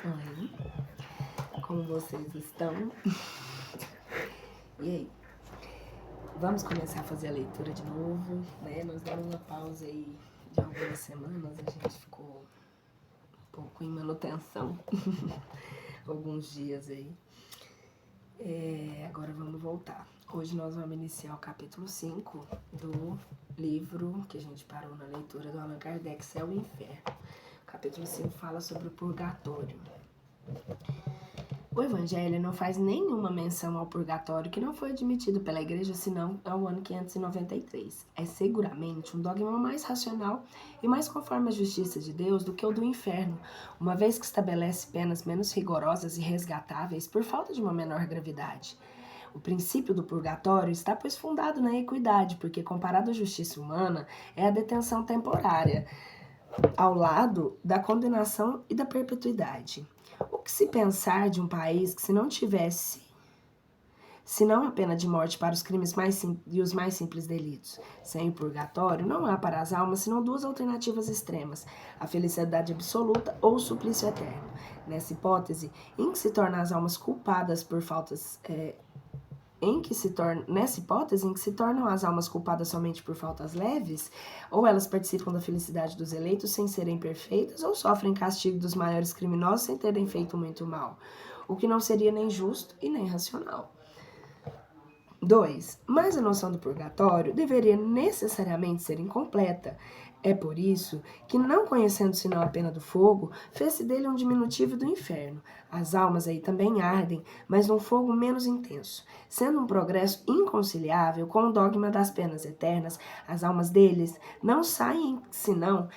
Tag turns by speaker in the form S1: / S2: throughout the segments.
S1: Oi, como vocês estão? E aí? Vamos começar a fazer a leitura de novo, né? Nós demos uma pausa aí de algumas semanas, a gente ficou um pouco em manutenção, alguns dias aí. Agora vamos voltar. Hoje nós vamos iniciar o capítulo 5 do livro que a gente parou na leitura do Allan Kardec, Céu e Inferno. O capítulo 5 fala sobre o purgatório. O Evangelho não faz nenhuma menção ao purgatório, que não foi admitido pela Igreja senão ao ano 593. É seguramente um dogma mais racional e mais conforme a justiça de Deus do que o do inferno, uma vez que estabelece penas menos rigorosas e resgatáveis por falta de uma menor gravidade. O princípio do purgatório está, pois, fundado na equidade, porque, comparado à justiça humana, é a detenção temporária, ao lado da condenação e da perpetuidade. O que se pensar de um país que, se não tivesse senão a pena de morte para os crimes e os mais simples delitos? Sem o purgatório, não há para as almas senão duas alternativas extremas: a felicidade absoluta ou o suplício eterno. Nessa hipótese, em que se tornam as almas culpadas por faltas nessa hipótese em que se tornam as almas culpadas somente por faltas leves, ou elas participam da felicidade dos eleitos sem serem perfeitas, ou sofrem castigo dos maiores criminosos sem terem feito muito mal, o que não seria nem justo e nem racional. 2. Mas a noção do purgatório deveria necessariamente ser incompleta. É por isso que, não conhecendo senão a pena do fogo, fez-se dele um diminutivo do inferno. As almas aí também ardem, mas num fogo menos intenso. Sendo um progresso inconciliável com o dogma das penas eternas, as almas deles não saem senão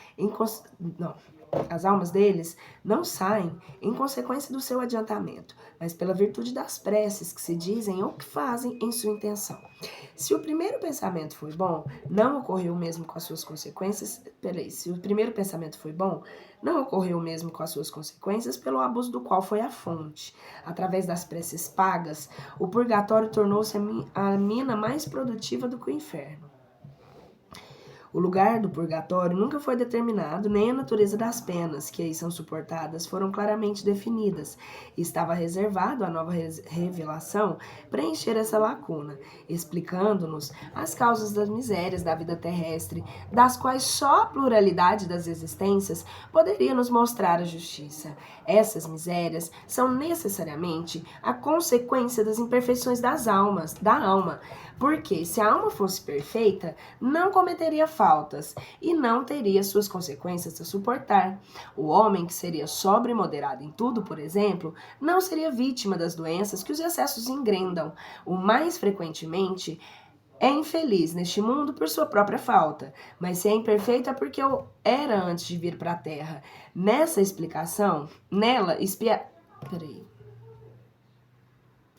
S1: as almas deles não saem em consequência do seu adiantamento, mas pela virtude das preces que se dizem ou que fazem em sua intenção. Se o primeiro pensamento foi bom, não ocorreu o mesmo com as suas consequências. Se o primeiro pensamento foi bom, não ocorreu o mesmo com as suas consequências, pelo abuso do qual foi a fonte. Através das preces pagas, o purgatório tornou-se a mina mais produtiva do que o inferno. O lugar do purgatório nunca foi determinado, nem a natureza das penas que aí são suportadas foram claramente definidas, e estava reservado à nova revelação preencher essa lacuna, explicando-nos as causas das misérias da vida terrestre, das quais só a pluralidade das existências poderia nos mostrar a justiça. Essas misérias são necessariamente a consequência das imperfeições da alma, porque se a alma fosse perfeita, não cometeria faltas e não teria suas consequências a suportar. O homem que seria sóbrio e moderado em tudo, por exemplo, não seria vítima das doenças que os excessos engrandam. O mais frequentemente é infeliz neste mundo por sua própria falta, mas se é imperfeito é porque eu era antes de vir para a Terra. Nessa explicação,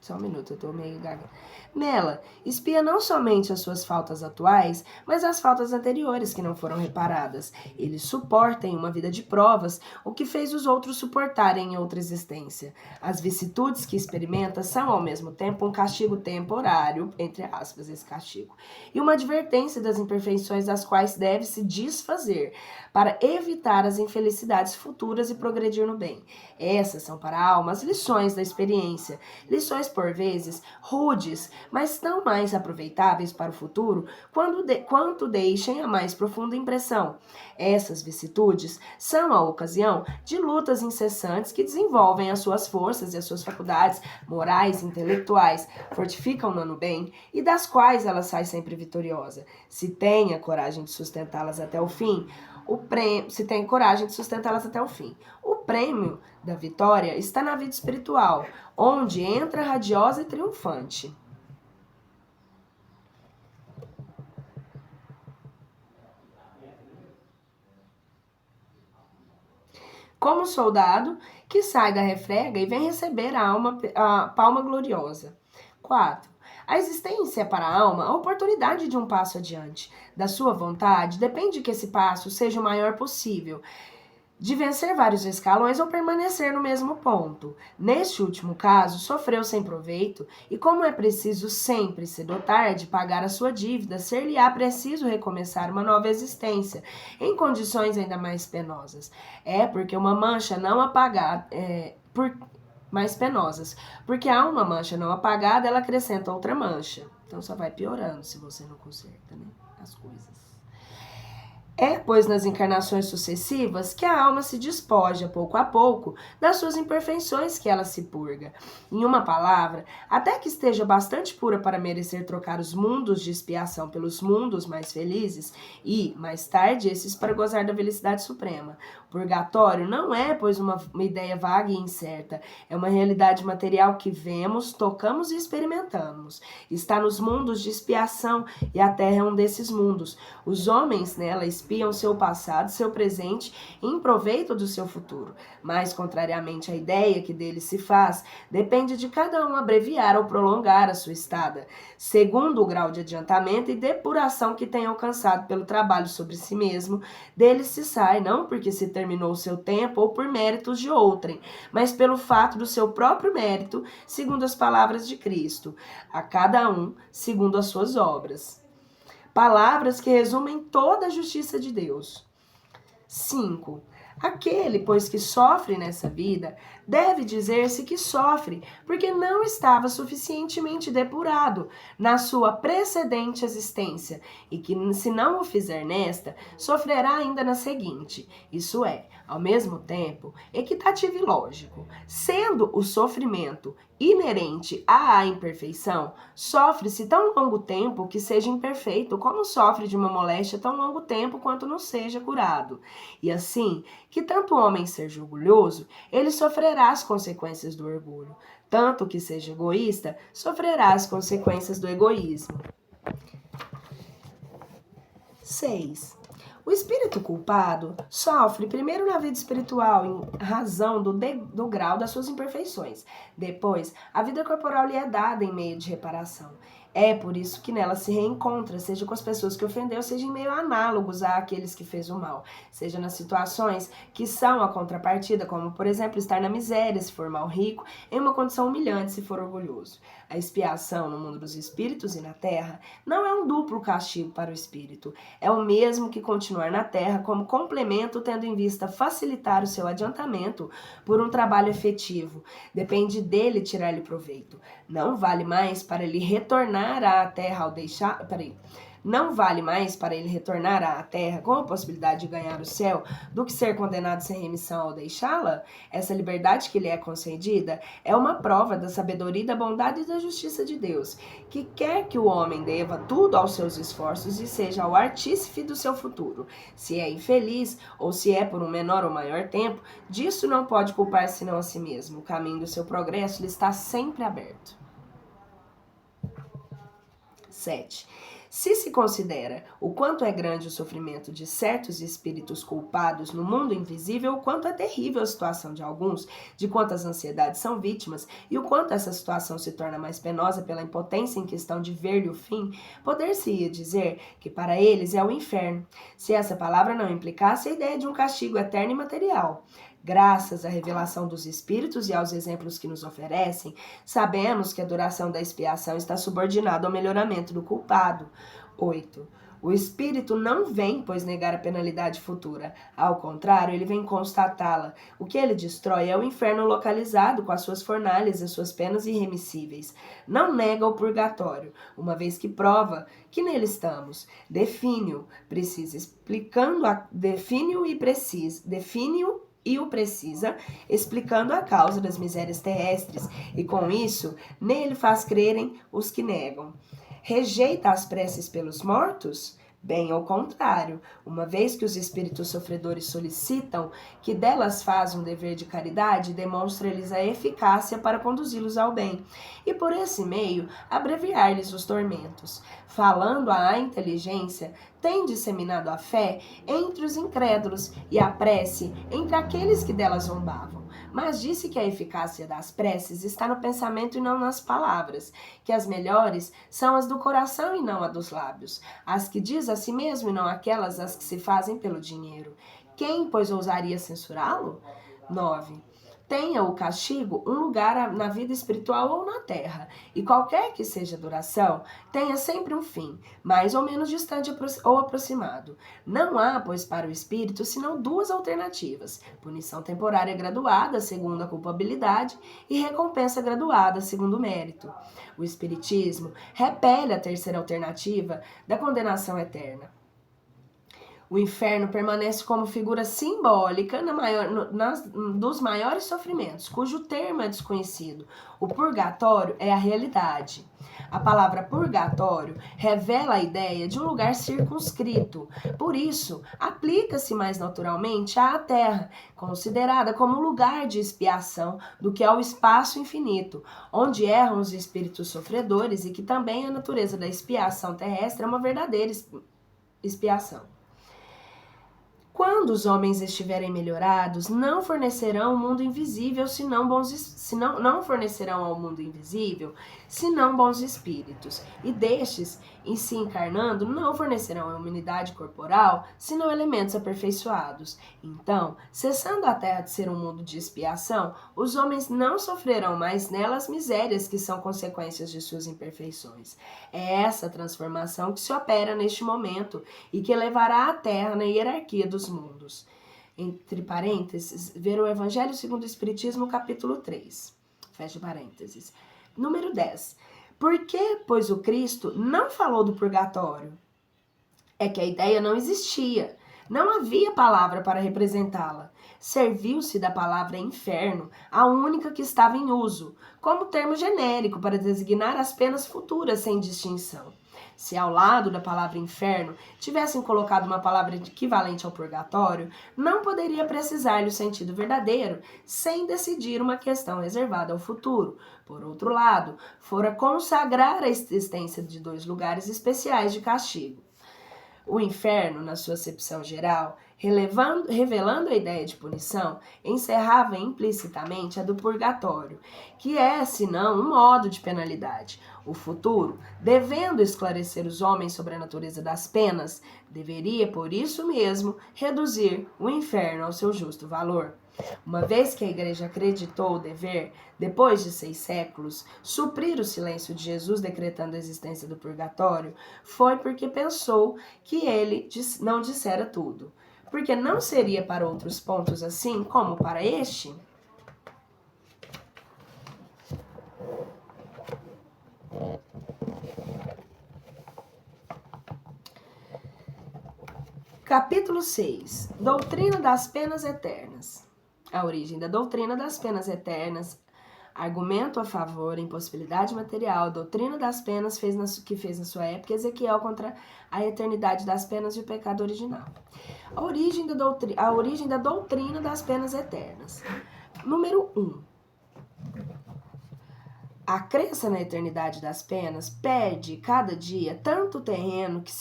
S1: Só um minuto, eu tô meio gaga. Nela, espia não somente as suas faltas atuais, mas as faltas anteriores que não foram reparadas. Ele suporta em uma vida de provas o que fez os outros suportarem em outra existência. As vicissitudes que experimenta são, ao mesmo tempo, um castigo temporário, entre aspas, esse castigo, e uma advertência das imperfeições das quais deve se desfazer, para evitar as infelicidades futuras e progredir no bem. Essas são para a alma as lições da experiência, lições por vezes rudes, mas tão mais aproveitáveis para o futuro quanto deixem a mais profunda impressão. Essas vicissitudes são a ocasião de lutas incessantes que desenvolvem as suas forças e as suas faculdades morais e intelectuais, fortificam-na no bem e das quais ela sai sempre vitoriosa. Se tem a coragem de sustentá-las até o fim, o prêmio da vitória está na vida espiritual, onde entra radiosa e triunfante. Como soldado que sai da refrega e vem receber a palma gloriosa. 4. A existência é para a alma a oportunidade de um passo adiante. Da sua vontade depende que esse passo seja o maior possível. de vencer vários escalões ou permanecer no mesmo ponto. Neste último caso, sofreu sem proveito, e como é preciso sempre cedo ou tarde pagar a sua dívida, ser-lhe-á preciso recomeçar uma nova existência, em condições ainda mais penosas. Porque uma mancha não apagada, mais penosas, porque há uma mancha não apagada, ela acrescenta outra mancha. Então só vai piorando se você não conserta, né, as coisas. Pois, nas encarnações sucessivas que a alma se despoja, pouco a pouco, das suas imperfeições que ela se purga. Em uma palavra, até que esteja bastante pura para merecer trocar os mundos de expiação pelos mundos mais felizes e, mais tarde, esses para gozar da felicidade suprema. O purgatório não é, pois, uma ideia vaga e incerta. É uma realidade material que vemos, tocamos e experimentamos. Está nos mundos de expiação e a Terra é um desses mundos. Os homens nela espiam seu passado, seu presente e em proveito do seu futuro. Mas, contrariamente à ideia que dele se faz, depende de cada um abreviar ou prolongar a sua estada, segundo o grau de adiantamento e depuração que tem alcançado pelo trabalho sobre si mesmo. Dele se sai, não porque se terminou o seu tempo ou por méritos de outrem, mas pelo fato do seu próprio mérito, segundo as palavras de Cristo, a cada um segundo as suas obras. Palavras que resumem toda a justiça de Deus. 5. Aquele, pois, que sofre nessa vida, deve dizer-se que sofre, porque não estava suficientemente depurado na sua precedente existência, e que, se não o fizer nesta, sofrerá ainda na seguinte. Isso é, ao mesmo tempo, equitativo e lógico. Sendo o sofrimento inerente à imperfeição, sofre-se tão longo tempo que seja imperfeito, como sofre de uma moléstia tão longo tempo quanto não seja curado. E assim, que tanto o homem seja orgulhoso, ele sofrerá as consequências do orgulho. Tanto que seja egoísta, sofrerá as consequências do egoísmo. 6. O espírito culpado sofre primeiro na vida espiritual em razão do grau das suas imperfeições. Depois, a vida corporal lhe é dada em meio de reparação. É por isso que nela se reencontra, seja com as pessoas que ofendeu, seja em meio análogos àqueles que fez o mal, seja nas situações que são a contrapartida, como, por exemplo, estar na miséria, se for mal rico, em uma condição humilhante, se for orgulhoso. A expiação no mundo dos espíritos e na terra não é um duplo castigo para o espírito, é o mesmo que continuar na terra como complemento, tendo em vista facilitar o seu adiantamento por um trabalho efetivo. Depende dele tirar-lhe proveito. Não vale mais para ele retornar à terra ao deixar... Não vale mais para ele retornar à terra com a possibilidade de ganhar o céu do que ser condenado sem remissão ao deixá-la? Essa liberdade que lhe é concedida é uma prova da sabedoria, da bondade e da justiça de Deus, que quer que o homem deva tudo aos seus esforços e seja o artífice do seu futuro. Se é infeliz, ou se é por um menor ou maior tempo, disso não pode culpar senão a si mesmo. O caminho do seu progresso lhe está sempre aberto. 7. Se se considera o quanto é grande o sofrimento de certos espíritos culpados no mundo invisível, o quanto é terrível a situação de alguns, de quantas ansiedades são vítimas e o quanto essa situação se torna mais penosa pela impotência em questão de ver-lhe o fim, poder-se-ia dizer que para eles é o inferno, se essa palavra não implicasse a ideia de um castigo eterno e material. Graças à revelação dos Espíritos e aos exemplos que nos oferecem, sabemos que a duração da expiação está subordinada ao melhoramento do culpado. 8. O Espírito não vem, pois, negar a penalidade futura. Ao contrário, ele vem constatá-la. O que ele destrói é o inferno localizado, com as suas fornalhas e as suas penas irremissíveis. Não nega o purgatório, uma vez que prova que nele estamos. Define-o e o precisa, explicando a causa das misérias terrestres, e com isso, nele faz crerem os que negam. Rejeita as preces pelos mortos? Bem ao contrário, uma vez que os espíritos sofredores solicitam que delas faz um dever de caridade, demonstra-lhes a eficácia para conduzi-los ao bem, e por esse meio abreviar-lhes os tormentos. Falando à inteligência, tem disseminado a fé entre os incrédulos e a prece entre aqueles que delas zombavam. Mas disse que a eficácia das preces está no pensamento e não nas palavras, que as melhores são as do coração e não as dos lábios, as que diz a si mesmo e não aquelas as que se fazem pelo dinheiro. Quem, pois, ousaria censurá-lo? 9. Tenha o castigo um lugar na vida espiritual ou na terra, e qualquer que seja a duração, tenha sempre um fim, mais ou menos distante ou aproximado. Não há, pois, para o espírito, senão duas alternativas: punição temporária graduada, segundo a culpabilidade, e recompensa graduada, segundo o mérito. O espiritismo repele a terceira alternativa da condenação eterna. O inferno permanece como figura simbólica dos maiores sofrimentos, cujo termo é desconhecido. O purgatório é a realidade. A palavra purgatório revela a ideia de um lugar circunscrito. Por isso, aplica-se mais naturalmente à terra, considerada como lugar de expiação do que ao espaço infinito, onde erram os espíritos sofredores e que também a natureza da expiação terrestre é uma verdadeira expiação. Quando os homens estiverem melhorados, não fornecerão ao mundo invisível, não fornecerão ao mundo invisível, senão bons espíritos. E destes, em se encarnando, não fornecerão a humanidade corporal, senão elementos aperfeiçoados. Então, cessando a terra de ser um mundo de expiação, os homens não sofrerão mais nela as misérias que são consequências de suas imperfeições. É essa transformação que se opera neste momento e que levará a terra na hierarquia dos mundos. Entre parênteses, ver o Evangelho segundo o Espiritismo, capítulo 3. Fecha parênteses. Número 10. Por que, pois, o Cristo não falou do purgatório? É que a ideia não existia. Não havia palavra para representá-la. Serviu-se da palavra inferno, a única que estava em uso, como termo genérico para designar as penas futuras sem distinção. Se ao lado da palavra inferno tivessem colocado uma palavra equivalente ao purgatório, não poderia precisar-lhe o sentido verdadeiro, sem decidir uma questão reservada ao futuro. Por outro lado, fora consagrar a existência de dois lugares especiais de castigo. O inferno, na sua acepção geral, revelando a ideia de punição, encerrava implicitamente a do purgatório, que é, senão, um modo de penalidade. O futuro, devendo esclarecer os homens sobre a natureza das penas, deveria, por isso mesmo, reduzir o inferno ao seu justo valor. Uma vez que a Igreja acreditou o dever, depois de 6 séculos, suprir o silêncio de Jesus decretando a existência do purgatório, foi porque pensou que ele não dissera tudo. Porque não seria para outros pontos assim como para este? Capítulo 6. Doutrina das penas eternas. A origem da doutrina das penas eternas. Argumento a favor, impossibilidade material, doutrina das penas que fez na sua época Ezequiel contra a eternidade das penas e o pecado original. A origem da doutrina das penas eternas. Número 1. A crença na eternidade das penas perde cada dia tanto terreno que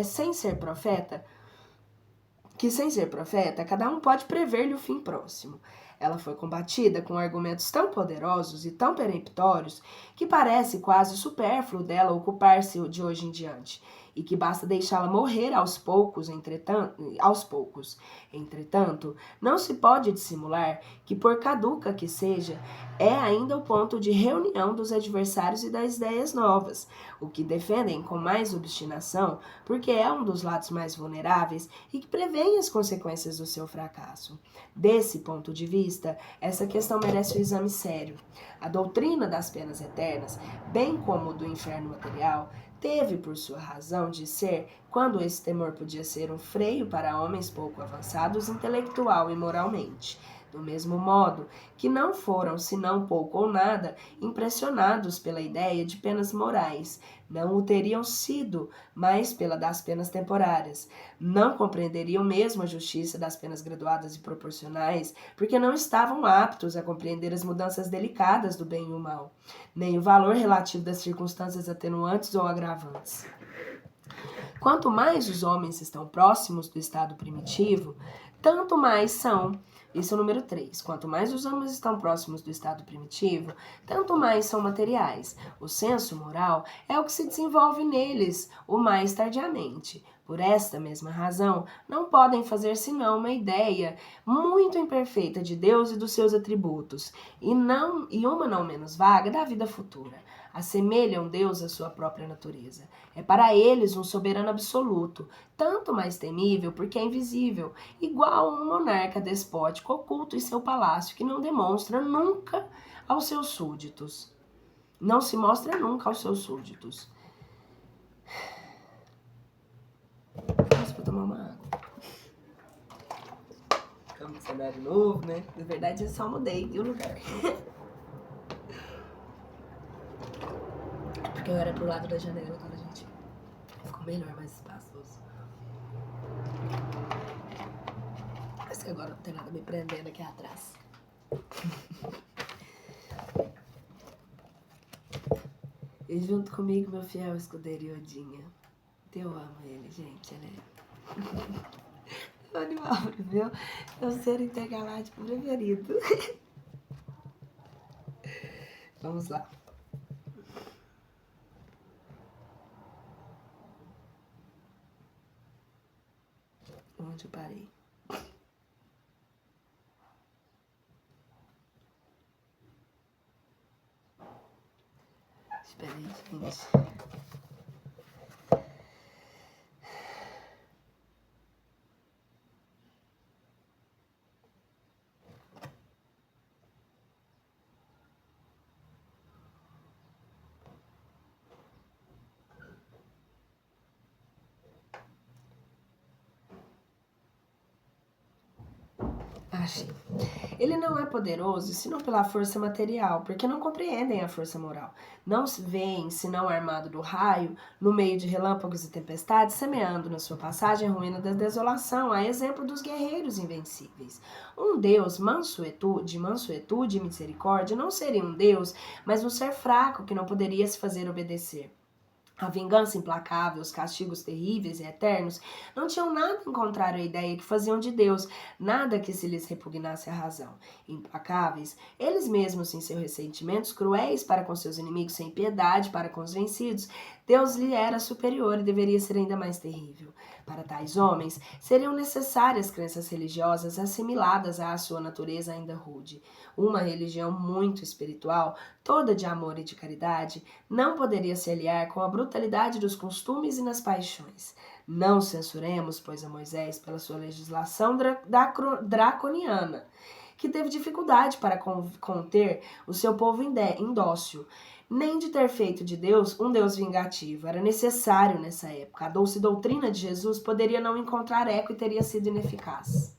S1: sem ser profeta, cada um pode prever-lhe o fim próximo. Ela foi combatida com argumentos tão poderosos e tão peremptórios que parece quase supérfluo dela ocupar-se de hoje em diante, e que basta deixá-la morrer aos poucos. Entretanto, não se pode dissimular que, por caduca que seja, é ainda o ponto de reunião dos adversários e das ideias novas, o que defendem com mais obstinação, porque é um dos lados mais vulneráveis e que prevêem as consequências do seu fracasso. Desse ponto de vista, essa questão merece um exame sério. A doutrina das penas eternas, bem como do inferno material, teve por sua razão de ser quando esse temor podia ser um freio para homens pouco avançados intelectual e moralmente. Do mesmo modo que não foram, senão pouco ou nada, impressionados pela ideia de penas morais, não o teriam sido mais pela das penas temporárias. Não compreenderiam mesmo a justiça das penas graduadas e proporcionais, porque não estavam aptos a compreender as mudanças delicadas do bem e o mal, nem o valor relativo das circunstâncias atenuantes ou agravantes. Quanto mais os homens estão próximos do estado primitivo, tanto mais são Isso é o número 3. Quanto mais os homens estão próximos do estado primitivo, tanto mais são materiais. O senso moral é o que se desenvolve neles o mais tardiamente. Por esta mesma razão, não podem fazer senão uma ideia muito imperfeita de Deus e dos seus atributos, e uma não menos vaga da vida futura. Assemelham Deus à sua própria natureza. É para eles um soberano absoluto, tanto mais temível porque é invisível, igual a um monarca despótico oculto em seu palácio, que não demonstra nunca aos seus súditos. Não se mostra nunca aos seus súditos. Vou tomar uma água. Ficamos no cenário novo, né? Na verdade, eu só mudei de lugar. Porque eu era pro lado da janela, agora a gente ficou melhor, mais espaçoso. Acho que agora não tem nada me prendendo aqui atrás. E junto comigo, meu fiel escudeiro Iodinha. Eu amo ele, gente, ele é o animal, viu? É o ser intergaláctico preferido. Vamos lá. Onde eu parei? Espera aí, gente. Achei. Ele não é poderoso senão pela força material, porque não compreendem a força moral. Não se veem, senão armado do raio, no meio de relâmpagos e tempestades, semeando na sua passagem a ruína da desolação, a exemplo dos guerreiros invencíveis. Um Deus de mansuetude e misericórdia não seria um Deus, mas um ser fraco que não poderia se fazer obedecer. A vingança implacável, os castigos terríveis e eternos não tinham nada em contrário à ideia que faziam de Deus, nada que se lhes repugnasse à razão. Implacáveis, eles mesmos em seus ressentimentos, cruéis para com seus inimigos, sem piedade para com os vencidos, Deus lhe era superior e deveria ser ainda mais terrível. Para tais homens, seriam necessárias crenças religiosas assimiladas à sua natureza ainda rude. Uma religião muito espiritual, toda de amor e de caridade, não poderia se aliar com a brutalidade dos costumes e nas paixões. Não censuremos, pois, a Moisés pela sua legislação draconiana, que teve dificuldade para conter o seu povo indócil, nem de ter feito de Deus um Deus vingativo. Era necessário nessa época. A doce doutrina de Jesus poderia não encontrar eco e teria sido ineficaz.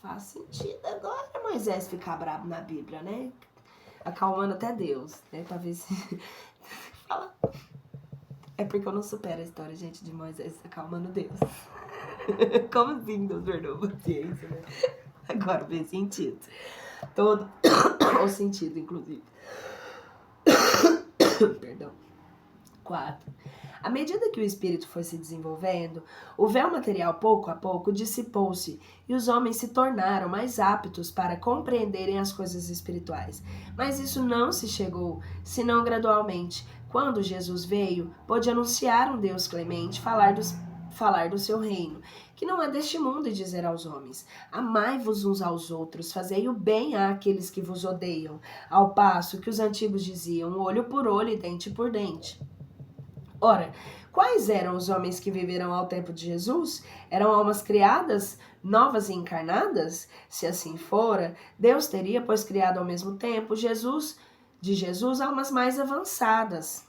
S1: Faz sentido agora Moisés ficar bravo na Bíblia, né? Acalmando até Deus, né? Pra ver se... Fala. É porque eu não supero a história, gente, de Moisés acalmando Deus. Como assim Deus perdoa a paciência, né? Agora fez sentido. Todo o sentido, inclusive. Perdão. 4. À medida que o espírito foi se desenvolvendo, o véu material pouco a pouco dissipou-se e os homens se tornaram mais aptos para compreenderem as coisas espirituais. Mas isso não se chegou, senão gradualmente. Quando Jesus veio, pôde anunciar um Deus clemente, falar do seu reino, que não é deste mundo, e dizer aos homens: amai-vos uns aos outros, fazei o bem àqueles que vos odeiam, ao passo que os antigos diziam olho por olho e dente por dente. Ora, quais eram os homens que viveram ao tempo de Jesus? Eram almas criadas, novas e encarnadas? Se assim fora, Deus teria, pois, criado ao mesmo tempo de Jesus, almas mais avançadas,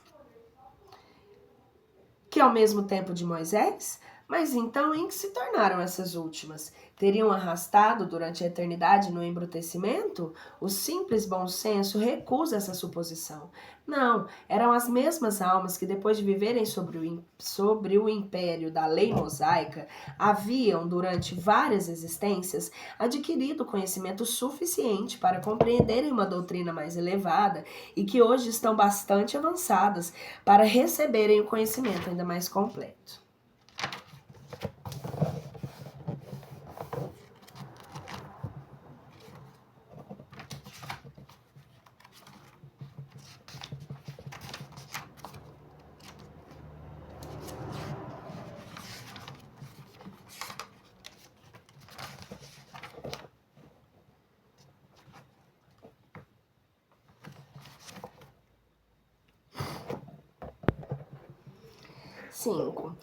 S1: que ao mesmo tempo de Moisés? Mas então, em que se tornaram essas últimas? Teriam arrastado durante a eternidade no embrutecimento? O simples bom senso recusa essa suposição. Não, eram as mesmas almas que, depois de viverem sobre o império da lei mosaica, haviam, durante várias existências, adquirido conhecimento suficiente para compreenderem uma doutrina mais elevada e que hoje estão bastante avançadas para receberem o conhecimento ainda mais completo. 5.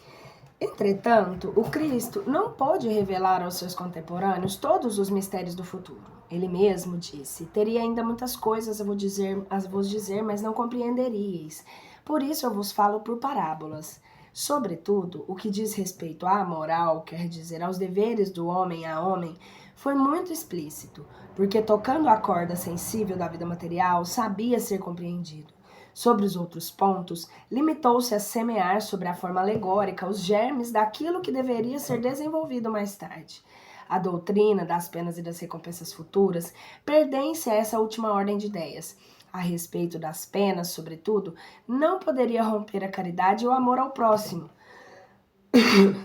S1: Entretanto, o Cristo não pôde revelar aos seus contemporâneos todos os mistérios do futuro. Ele mesmo disse: teria ainda muitas coisas a vos dizer, mas não compreenderíeis. Por isso eu vos falo por parábolas. Sobretudo, o que diz respeito à moral, quer dizer, aos deveres do homem a homem, foi muito explícito, porque tocando a corda sensível da vida material, sabia ser compreendido. Sobre os outros pontos, limitou-se a semear sobre a forma alegórica os germes daquilo que deveria ser desenvolvido mais tarde. A doutrina das penas e das recompensas futuras pertence a essa última ordem de ideias. A respeito das penas, sobretudo, não poderia romper a caridade e o amor ao próximo,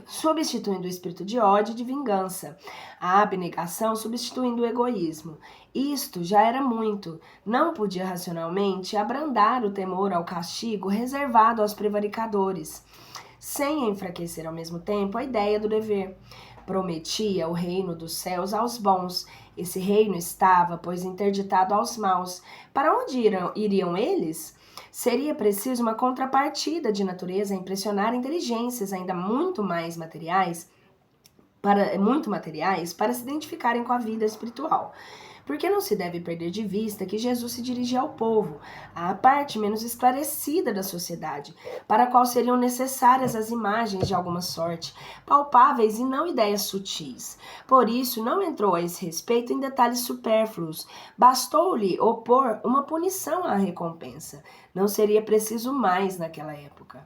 S1: substituindo o espírito de ódio e de vingança, a abnegação substituindo o egoísmo. Isto já era muito. Não podia racionalmente abrandar o temor ao castigo reservado aos prevaricadores, sem enfraquecer ao mesmo tempo a ideia do dever. Prometia o reino dos céus aos bons. Esse reino estava, pois, interditado aos maus. Para onde iriam eles? Seria preciso uma contrapartida de natureza a impressionar inteligências ainda muito materiais para se identificarem com a vida espiritual. Porque não se deve perder de vista que Jesus se dirigia ao povo, à parte menos esclarecida da sociedade, para a qual seriam necessárias as imagens de alguma sorte, palpáveis e não ideias sutis. Por isso, não entrou a esse respeito em detalhes supérfluos. Bastou-lhe opor uma punição à recompensa. Não seria preciso mais naquela época.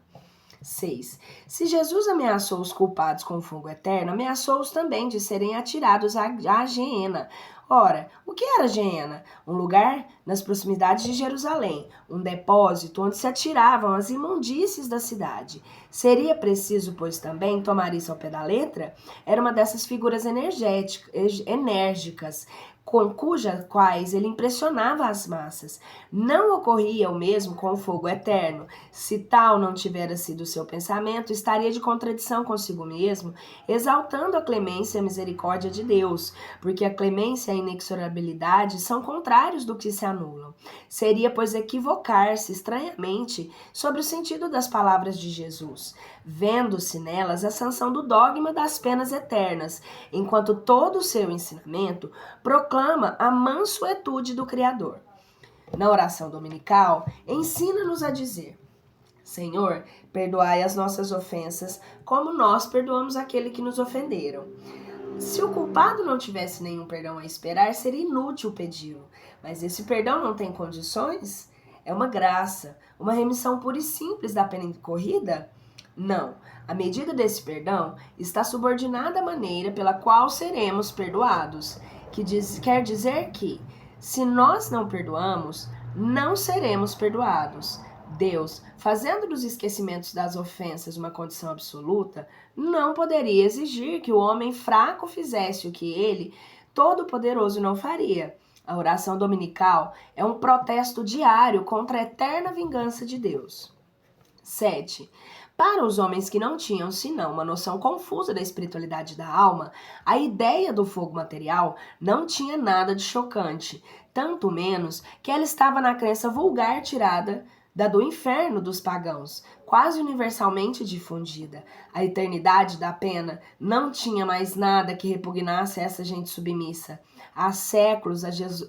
S1: 6. Se Jesus ameaçou os culpados com o fogo eterno, ameaçou-os também de serem atirados à geena. Ora, o que era Geena? Um lugar nas proximidades de Jerusalém, um depósito onde se atiravam as imundícies da cidade. Seria preciso, pois, também tomar isso ao pé da letra? Era uma dessas figuras enérgicas, com cujas quais ele impressionava as massas. Não ocorria o mesmo com o fogo eterno. Se tal não tivera sido seu pensamento, estaria de contradição consigo mesmo, exaltando a clemência e a misericórdia de Deus, porque a clemência e a inexorabilidade são contrários do que se anulam. Seria, pois, equivocar-se estranhamente sobre o sentido das palavras de Jesus, vendo-se nelas a sanção do dogma das penas eternas, enquanto todo o seu ensinamento proclama a mansuetude do Criador. Na oração dominical, ensina-nos a dizer: Senhor, perdoai as nossas ofensas, como nós perdoamos aquele que nos ofenderam. Se o culpado não tivesse nenhum perdão a esperar, seria inútil pedi-lo. Mas esse perdão não tem condições? É uma graça, uma remissão pura e simples da pena incorrida? Não. A medida desse perdão está subordinada à maneira pela qual seremos perdoados, quer dizer que, se nós não perdoamos, não seremos perdoados. Deus, fazendo dos esquecimentos das ofensas uma condição absoluta, não poderia exigir que o homem fraco fizesse o que ele, todo-poderoso, não faria. A oração dominical é um protesto diário contra a eterna vingança de Deus. 7. Para os homens que não tinham senão uma noção confusa da espiritualidade da alma, a ideia do fogo material não tinha nada de chocante, tanto menos que ela estava na crença vulgar tirada da do inferno dos pagãos, quase universalmente difundida. A eternidade da pena não tinha mais nada que repugnasse essa gente submissa. Há séculos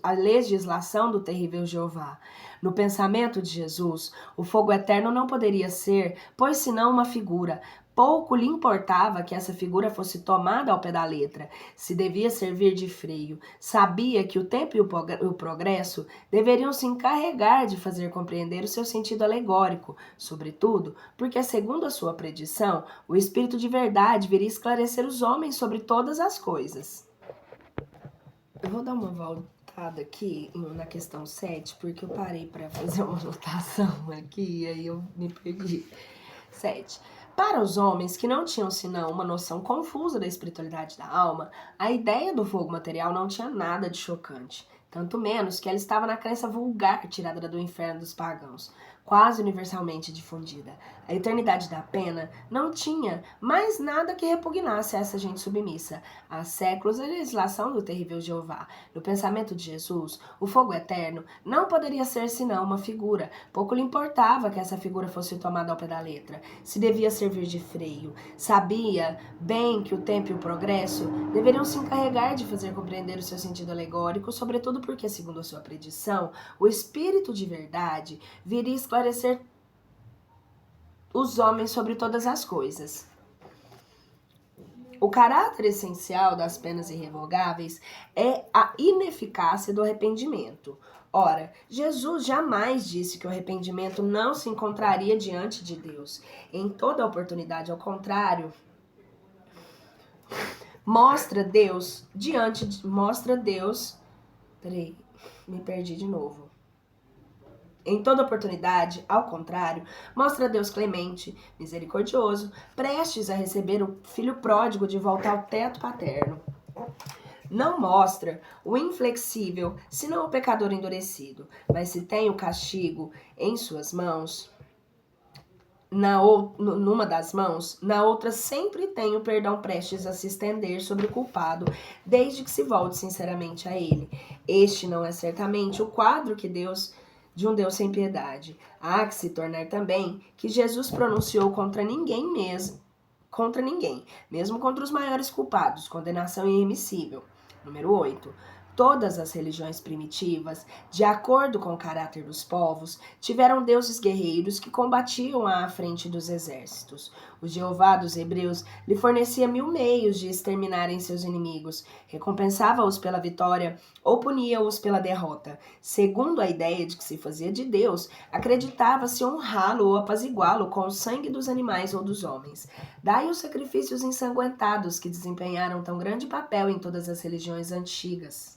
S1: a legislação do terrível Jeová. No pensamento de Jesus, o fogo eterno não poderia ser, pois senão uma figura. Pouco lhe importava que essa figura fosse tomada ao pé da letra, se devia servir de freio. Sabia que o tempo e o progresso deveriam se encarregar de fazer compreender o seu sentido alegórico, sobretudo porque, segundo a sua predição, o Espírito de verdade viria esclarecer os homens sobre todas as coisas. Eu vou dar uma voltada aqui na questão 7, porque eu parei para fazer uma anotação aqui e aí eu me perdi. 7. Para os homens que não tinham senão uma noção confusa da espiritualidade da alma, a ideia do fogo material não tinha nada de chocante, tanto menos que ela estava na crença vulgar tirada do inferno dos pagãos, quase universalmente difundida. A eternidade da pena não tinha mais nada que repugnasse a essa gente submissa. Há séculos a legislação do terrível Jeová. No pensamento de Jesus, o fogo eterno não poderia ser senão uma figura. Pouco lhe importava que essa figura fosse tomada ao pé da letra, se devia servir de freio. Sabia bem que o tempo e o progresso deveriam se encarregar de fazer compreender o seu sentido alegórico, sobretudo porque, segundo a sua predição, o Espírito de verdade viria esclarecer os homens sobre todas as coisas. O caráter essencial das penas irrevogáveis é a ineficácia do arrependimento. Ora, Jesus jamais disse que o arrependimento não se encontraria diante de Deus. Em toda oportunidade, ao contrário, mostra Deus. Peraí, me perdi de novo. Em toda oportunidade, ao contrário, mostra Deus clemente, misericordioso, prestes a receber o filho pródigo de volta ao teto paterno. Não mostra o inflexível, senão o pecador endurecido, mas se tem o castigo em suas mãos, numa das mãos, na outra sempre tem o perdão prestes a se estender sobre o culpado, desde que se volte sinceramente a ele. Este não é certamente o quadro de um Deus sem piedade. Há que se tornar também que Jesus pronunciou contra ninguém, mesmo contra os maiores culpados, condenação irremissível. Número 8. Todas as religiões primitivas, de acordo com o caráter dos povos, tiveram deuses guerreiros que combatiam à frente dos exércitos. O Jeová dos Hebreus lhe fornecia 1000 meios de exterminarem seus inimigos, recompensava-os pela vitória ou punia-os pela derrota. Segundo a ideia de que se fazia de Deus, acreditava-se honrá-lo ou apaziguá-lo com o sangue dos animais ou dos homens. Daí os sacrifícios ensanguentados que desempenharam tão grande papel em todas as religiões antigas.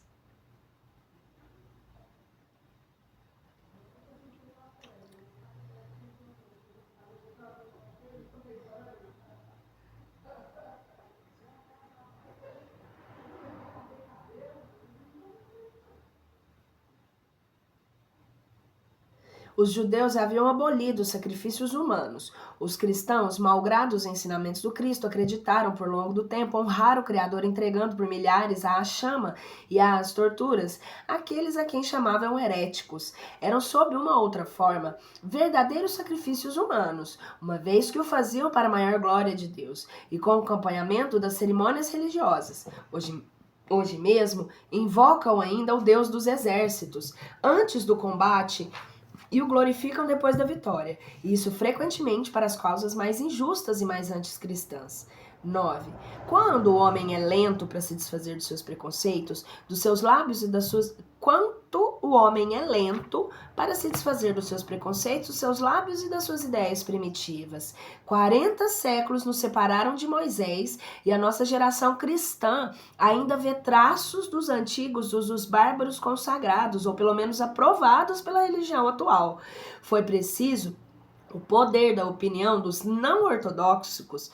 S1: Os judeus haviam abolido os sacrifícios humanos. Os cristãos, malgrado os ensinamentos do Cristo, acreditaram por longo do tempo honrar o Criador entregando por milhares à chama e às torturas aqueles a quem chamavam heréticos. Eram, sob uma outra forma, verdadeiros sacrifícios humanos, uma vez que o faziam para a maior glória de Deus e com o acompanhamento das cerimônias religiosas. Hoje mesmo, invocam ainda o Deus dos exércitos antes do combate e o glorificam depois da vitória, e isso frequentemente para as causas mais injustas e mais anticristãs. 9. Quando o homem é lento para se desfazer dos seus preconceitos, dos seus lábios e das suas... Quanto o homem é lento para se desfazer dos seus preconceitos, dos seus lábios e das suas ideias primitivas. 40 séculos nos separaram de Moisés e a nossa geração cristã ainda vê traços dos antigos usos bárbaros consagrados, ou pelo menos aprovados pela religião atual. Foi preciso o poder da opinião dos não ortodoxos,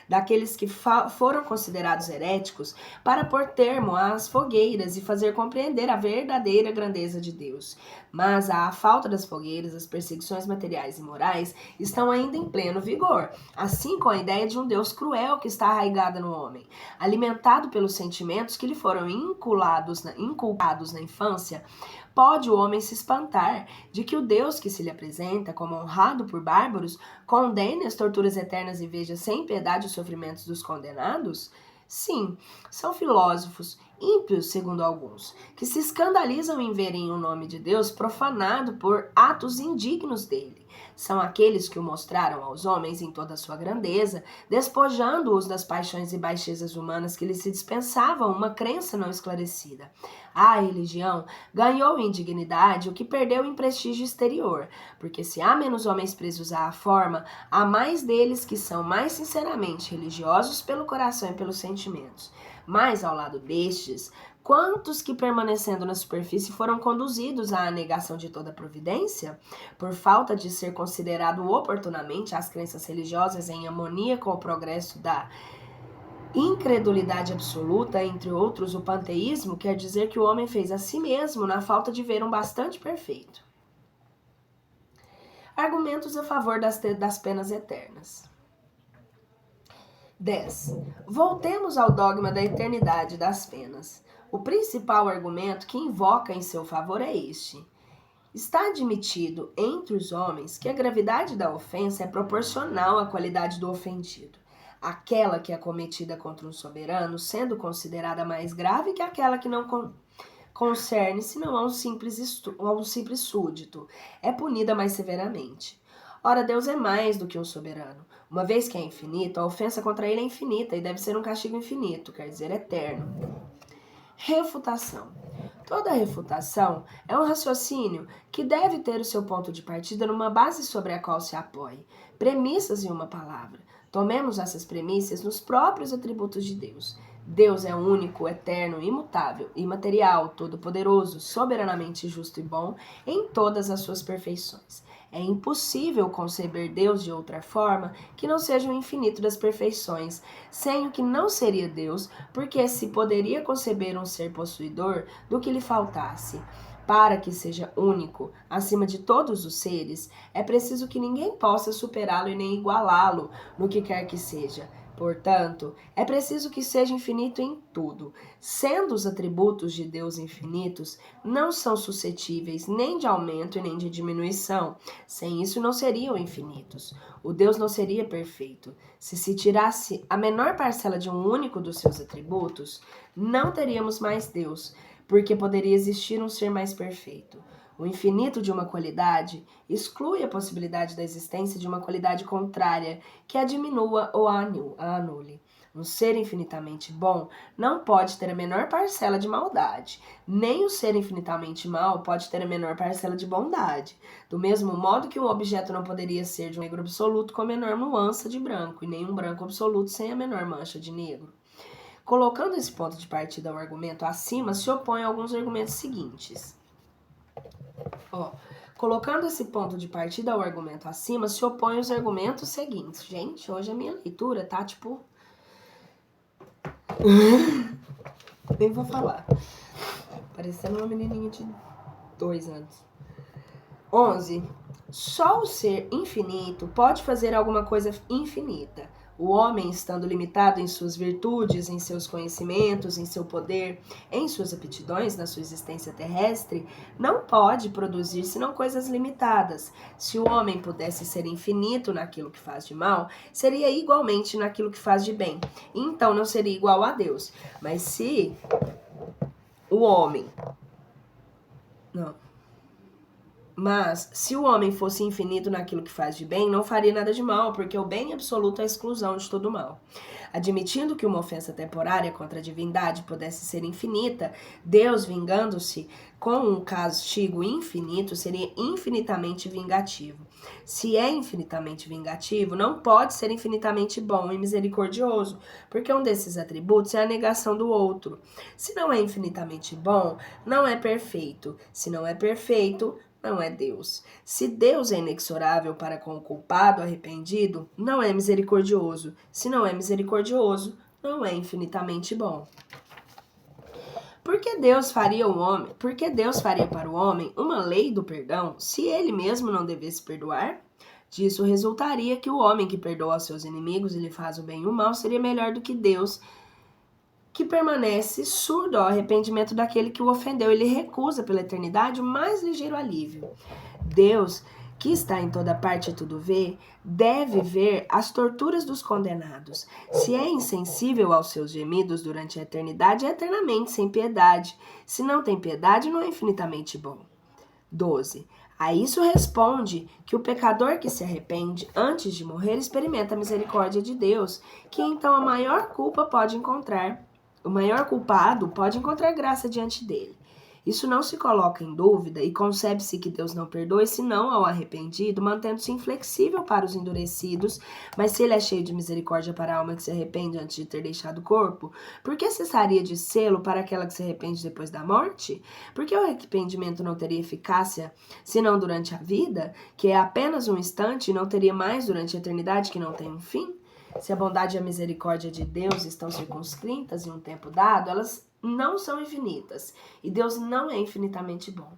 S1: daqueles que foram considerados heréticos, para pôr termo às fogueiras e fazer compreender a verdadeira grandeza de Deus. Mas à falta das fogueiras, as perseguições materiais e morais estão ainda em pleno vigor, assim com a ideia de um Deus cruel que está arraigada no homem. Alimentado pelos sentimentos que lhe foram inculcados na infância, pode o homem se espantar de que o Deus que se lhe apresenta como honrado por bárbaros condene as torturas eternas e veja sem piedade os sofrimentos dos condenados? Sim, são filósofos, ímpios segundo alguns, que se escandalizam em verem o nome de Deus profanado por atos indignos dele. São aqueles que o mostraram aos homens em toda a sua grandeza, despojando-os das paixões e baixezas humanas que lhes se dispensavam uma crença não esclarecida. A religião ganhou em dignidade o que perdeu em prestígio exterior, porque se há menos homens presos à forma, há mais deles que são mais sinceramente religiosos pelo coração e pelos sentimentos. Mas, ao lado destes, quantos que, permanecendo na superfície, foram conduzidos à negação de toda providência? Por falta de ser considerado oportunamente as crenças religiosas em harmonia com o progresso da Incredulidade absoluta, entre outros, o panteísmo, quer dizer que o homem fez a si mesmo na falta de ver um bastante perfeito. Argumentos a favor das penas eternas. 10. Voltemos ao dogma da eternidade das penas. O principal argumento que invoca em seu favor é este. Está admitido entre os homens que a gravidade da ofensa é proporcional à qualidade do ofendido. Aquela que é cometida contra um soberano, sendo considerada mais grave que aquela que não concerne senão a um simples súdito, é punida mais severamente. Ora, Deus é mais do que um soberano. Uma vez que é infinito, a ofensa contra ele é infinita e deve ser um castigo infinito, quer dizer, eterno. Refutação. Toda refutação é um raciocínio que deve ter o seu ponto de partida numa base sobre a qual se apoie. Premissas em uma palavra. Tomemos essas premissas nos próprios atributos de Deus. Deus é único, eterno, imutável, imaterial, todo-poderoso, soberanamente justo e bom em todas as suas perfeições. É impossível conceber Deus de outra forma que não seja o infinito das perfeições, sem o que não seria Deus, porque se poderia conceber um ser possuidor do que lhe faltasse. Para que seja único, acima de todos os seres, é preciso que ninguém possa superá-lo e nem igualá-lo no que quer que seja. Portanto, é preciso que seja infinito em tudo. Sendo os atributos de Deus infinitos, não são suscetíveis nem de aumento e nem de diminuição. Sem isso, não seriam infinitos. O Deus não seria perfeito. Se tirasse a menor parcela de um único dos seus atributos, não teríamos mais Deus, porque poderia existir um ser mais perfeito. O infinito de uma qualidade exclui a possibilidade da existência de uma qualidade contrária que a diminua ou a anule. Um ser infinitamente bom não pode ter a menor parcela de maldade, nem o ser infinitamente mau pode ter a menor parcela de bondade. Do mesmo modo que um objeto não poderia ser de um negro absoluto com a menor nuance de branco, e nem um branco absoluto sem a menor mancha de negro. Colocando esse ponto de partida ao argumento acima, se opõe a alguns argumentos seguintes. Colocando esse ponto de partida ao argumento acima, se opõe os argumentos seguintes. Gente, hoje a minha leitura tá tipo... Nem vou falar. Parecendo uma menininha de 2 anos. 11. Só o ser infinito pode fazer alguma coisa infinita. O homem, estando limitado em suas virtudes, em seus conhecimentos, em seu poder, em suas aptidões, na sua existência terrestre, não pode produzir senão coisas limitadas. Se o homem pudesse ser infinito naquilo que faz de mal, seria igualmente naquilo que faz de bem. Então não seria igual a Deus. Mas se o homem... Mas, se o homem fosse infinito naquilo que faz de bem, não faria nada de mal, porque o bem absoluto é a exclusão de todo mal. Admitindo que uma ofensa temporária contra a divindade pudesse ser infinita, Deus, vingando-se com um castigo infinito, seria infinitamente vingativo. Se é infinitamente vingativo, não pode ser infinitamente bom e misericordioso, porque um desses atributos é a negação do outro. Se não é infinitamente bom, não é perfeito. Se não é perfeito, não é Deus. Se Deus é inexorável para com o culpado arrependido, não é misericordioso. Se não é misericordioso, não é infinitamente bom. Por que Deus faria para o homem uma lei do perdão se ele mesmo não devesse perdoar? Disso resultaria que o homem que perdoa aos seus inimigos e lhe faz o bem e o mal seria melhor do que Deus, que permanece surdo ao arrependimento daquele que o ofendeu e lhe recusa pela eternidade o mais ligeiro alívio. Deus, que está em toda parte e tudo vê, deve ver as torturas dos condenados. Se é insensível aos seus gemidos durante a eternidade, é eternamente sem piedade. Se não tem piedade, não é infinitamente bom. 12. A isso responde que o pecador que se arrepende antes de morrer experimenta a misericórdia de Deus, que então o maior culpado pode encontrar graça diante dele. Isso não se coloca em dúvida e concebe-se que Deus não perdoe senão ao arrependido, mantendo-se inflexível para os endurecidos, mas se ele é cheio de misericórdia para a alma que se arrepende antes de ter deixado o corpo, por que cessaria de sê-lo para aquela que se arrepende depois da morte? Porque o arrependimento não teria eficácia senão durante a vida, que é apenas um instante, e não teria mais durante a eternidade, que não tem um fim? Se a bondade e a misericórdia de Deus estão circunscritas em um tempo dado, elas não são infinitas. E Deus não é infinitamente bom.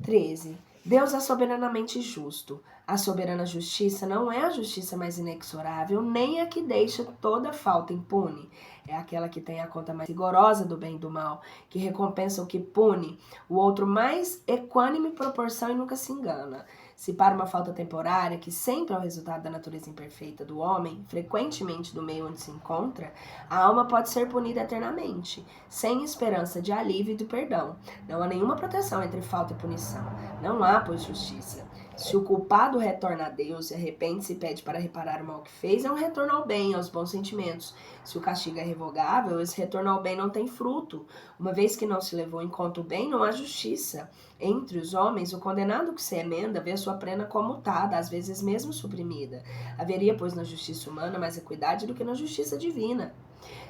S1: 13. Deus é soberanamente justo. A soberana justiça não é a justiça mais inexorável, nem a que deixa toda falta impune. É aquela que tem a conta mais rigorosa do bem e do mal, que recompensa o que pune, o outro mais equânime proporção e nunca se engana. Se para uma falta temporária, que sempre é o resultado da natureza imperfeita do homem, frequentemente do meio onde se encontra, a alma pode ser punida eternamente, sem esperança de alívio e de perdão. Não há nenhuma proteção entre falta e punição. Não há, pois, justiça. Se o culpado retorna a Deus, se arrepende-se e pede para reparar o mal que fez, é um retorno ao bem, aos bons sentimentos. Se o castigo é revogável, esse retorno ao bem não tem fruto. Uma vez que não se levou em conta o bem, não há justiça. Entre os homens, o condenado que se emenda vê sua pena comutada, às vezes mesmo suprimida. Haveria, pois, na justiça humana mais equidade do que na justiça divina.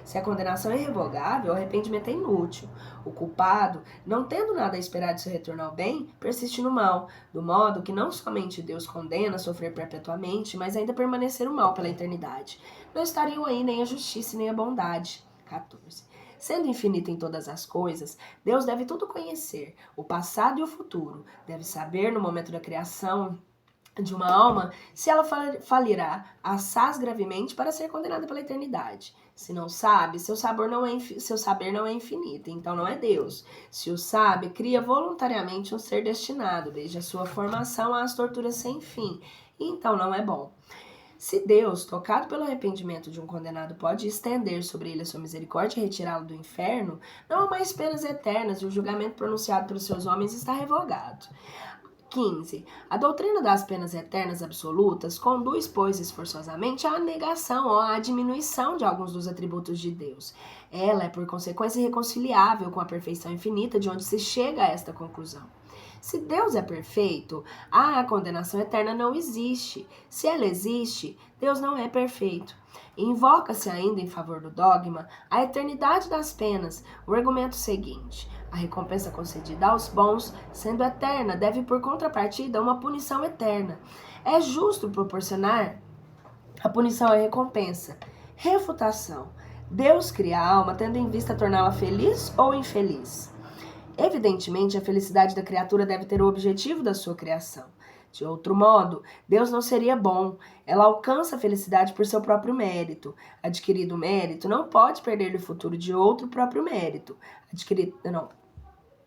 S1: Se a condenação é irrevogável, o arrependimento é inútil. O culpado, não tendo nada a esperar de seu retorno ao bem, persiste no mal, do modo que não somente Deus condena a sofrer perpetuamente, mas ainda permanecer o mal pela eternidade. Não estariam aí nem a justiça nem a bondade. 14. Sendo infinito em todas as coisas, Deus deve tudo conhecer, o passado e o futuro. Deve saber, no momento da criação de uma alma, se ela falirá assaz gravemente para ser condenada pela eternidade. Se não sabe, seu saber não é infinito, então não é Deus. Se o sabe, cria voluntariamente um ser destinado, desde a sua formação às torturas sem fim, e então não é bom. Se Deus, tocado pelo arrependimento de um condenado, pode estender sobre ele a sua misericórdia e retirá-lo do inferno, não há mais penas eternas e o julgamento pronunciado pelos seus homens está revogado. 15. A doutrina das penas eternas absolutas conduz, pois, esforçosamente à negação ou à diminuição de alguns dos atributos de Deus. Ela é, por consequência, irreconciliável com a perfeição infinita de onde se chega a esta conclusão. Se Deus é perfeito, a condenação eterna não existe. Se ela existe, Deus não é perfeito. Invoca-se ainda em favor do dogma a eternidade das penas, o argumento seguinte: a recompensa concedida aos bons, sendo eterna, deve por contrapartida uma punição eterna. É justo proporcionar a punição à recompensa. Refutação: Deus cria a alma tendo em vista torná-la feliz ou infeliz? Evidentemente, a felicidade da criatura deve ter o objetivo da sua criação. De outro modo, Deus não seria bom. Ela alcança a felicidade por seu próprio mérito. Adquirido mérito não pode perder-lhe o futuro de outro próprio mérito.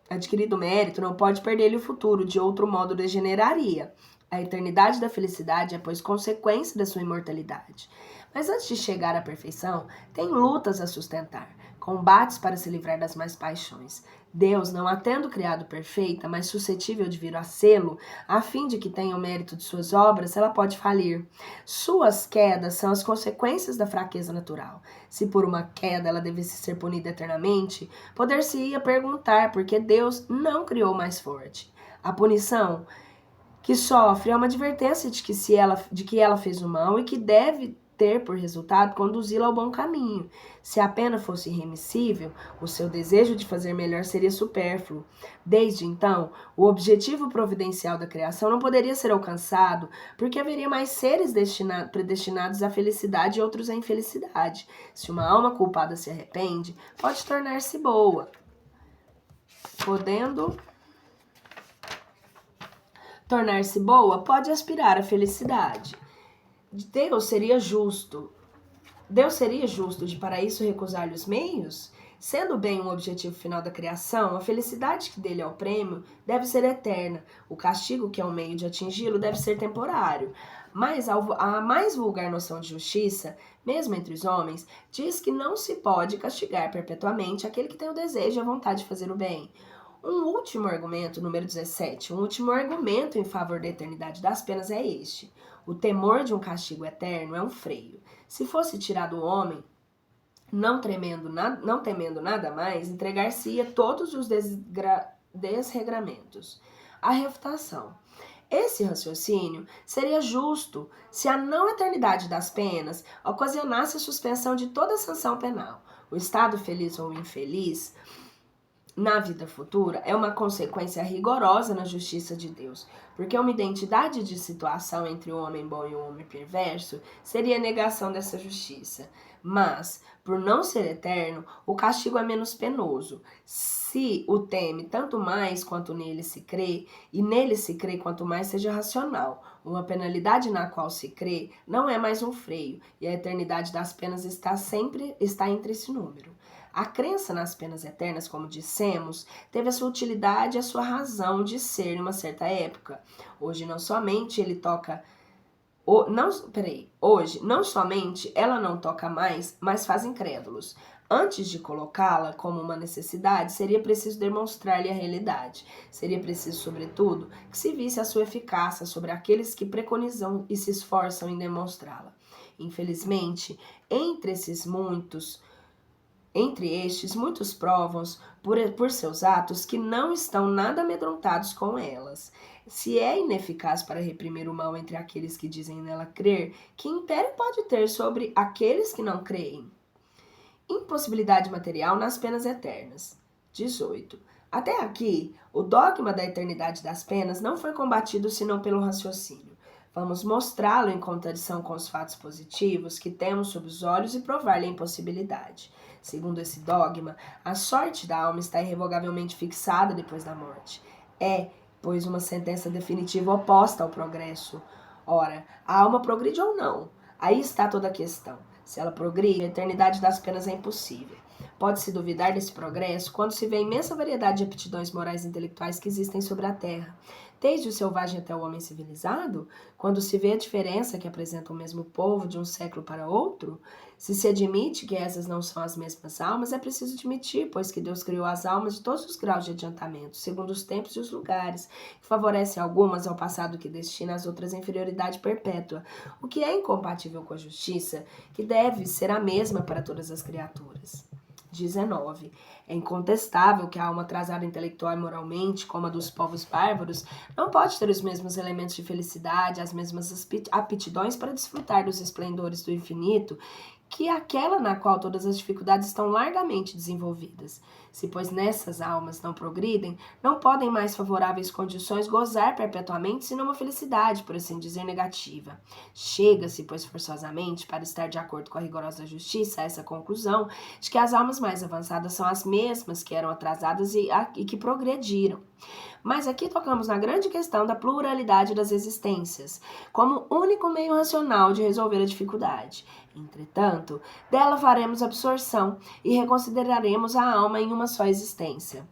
S1: Adquirido mérito não pode perder-lhe o futuro, de outro modo degeneraria. A eternidade da felicidade é, pois, consequência da sua imortalidade. Mas antes de chegar à perfeição, tem lutas a sustentar, combates para se livrar das más paixões. Deus, não a tendo criado perfeita, mas suscetível de vir a sê-lo, a fim de que tenha o mérito de suas obras, ela pode falir. Suas quedas são as consequências da fraqueza natural. Se por uma queda ela devesse ser punida eternamente, poder-se-ia perguntar por que Deus não criou mais forte. A punição que sofre é uma advertência de que ela fez o mal e que deve ter por resultado conduzi-la ao bom caminho. Se a pena fosse irremissível, o seu desejo de fazer melhor seria supérfluo. Desde então, o objetivo providencial da criação não poderia ser alcançado, porque haveria mais seres predestinados à felicidade e outros à infelicidade. Se uma alma culpada se arrepende, pode tornar-se boa, podendo tornar-se boa, pode aspirar à felicidade. Deus seria justo de para isso recusar-lhe os meios? Sendo bem um objetivo final da criação, a felicidade que dele é o prêmio deve ser eterna. O castigo, que é um meio de atingi-lo, deve ser temporário. Mas a mais vulgar noção de justiça, mesmo entre os homens, diz que não se pode castigar perpetuamente aquele que tem o desejo e a vontade de fazer o bem. Um último argumento, número 17, um último argumento em favor da eternidade das penas é este: o temor de um castigo eterno é um freio. Se fosse tirado o homem, não temendo nada mais, entregar-se-ia todos os desregramentos. A refutação: esse raciocínio seria justo se a não eternidade das penas ocasionasse a suspensão de toda sanção penal. O estado feliz ou infeliz na vida futura é uma consequência rigorosa na justiça de Deus, porque uma identidade de situação entre o homem bom e o homem perverso seria a negação dessa justiça. Mas, por não ser eterno, o castigo é menos penoso. Se o teme tanto mais quanto nele se crê, e nele se crê quanto mais seja racional. Uma penalidade na qual se crê não é mais um freio, e a eternidade das penas está entre esse número. A crença nas penas eternas, como dissemos, teve a sua utilidade e a sua razão de ser em uma certa época. Hoje não somente Hoje, não somente ela não toca mais, mas faz incrédulos. Antes de colocá-la como uma necessidade, seria preciso demonstrar-lhe a realidade. Seria preciso, sobretudo, que se visse a sua eficácia sobre aqueles que preconizam e se esforçam em demonstrá-la. Infelizmente, entre estes, muitos provam, por seus atos, que não estão nada amedrontados com elas. Se é ineficaz para reprimir o mal entre aqueles que dizem nela crer, que império pode ter sobre aqueles que não creem? Impossibilidade material nas penas eternas. 18. Até aqui, o dogma da eternidade das penas não foi combatido senão pelo raciocínio. Vamos mostrá-lo em contradição com os fatos positivos que temos sob os olhos e provar-lhe a impossibilidade. Segundo esse dogma, a sorte da alma está irrevogavelmente fixada depois da morte. Pois uma sentença definitiva oposta ao progresso. Ora, a alma progride ou não? Aí está toda a questão. Se ela progride, a eternidade das penas é impossível. Pode-se duvidar desse progresso quando se vê a imensa variedade de aptidões morais e intelectuais que existem sobre a Terra, desde o selvagem até o homem civilizado, quando se vê a diferença que apresenta o mesmo povo de um século para outro. Se admite que essas não são as mesmas almas, é preciso admitir, pois que Deus criou as almas de todos os graus de adiantamento, segundo os tempos e os lugares, que favorecem algumas ao passado que destina as outras à inferioridade perpétua, o que é incompatível com a justiça, que deve ser a mesma para todas as criaturas. 19. É incontestável que a alma atrasada intelectual e moralmente, como a dos povos bárbaros, não pode ter os mesmos elementos de felicidade, as mesmas aptidões para desfrutar dos esplendores do infinito, que aquela na qual todas as dificuldades estão largamente desenvolvidas. Se, pois, nessas almas não progridem, não podem mais favoráveis condições gozar perpetuamente, senão uma felicidade, por assim dizer, negativa. Chega-se, pois, forçosamente, para estar de acordo com a rigorosa justiça, a essa conclusão de que as almas mais avançadas são as mesmas que eram atrasadas e que progrediram. Mas aqui tocamos na grande questão da pluralidade das existências, como único meio racional de resolver a dificuldade. Entretanto, dela faremos absorção e reconsideraremos a alma em uma só existência.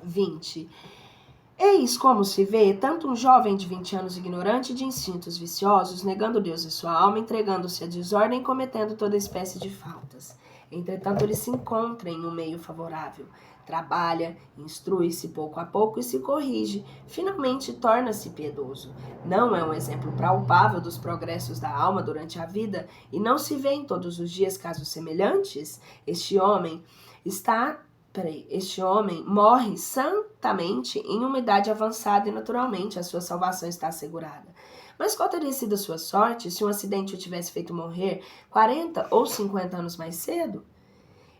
S1: 20. Eis como se vê tanto um jovem de 20 anos ignorante de instintos viciosos, negando Deus e sua alma, entregando-se à desordem e cometendo toda espécie de faltas. Entretanto, ele se encontra em um meio favorável. Trabalha, instrui-se pouco a pouco e se corrige. Finalmente, torna-se piedoso. Não é um exemplo palpável dos progressos da alma durante a vida e não se vê em todos os dias casos semelhantes? Este homem morre santamente em uma idade avançada e naturalmente a sua salvação está assegurada. Mas qual teria sido a sua sorte se um acidente o tivesse feito morrer 40 ou 50 anos mais cedo?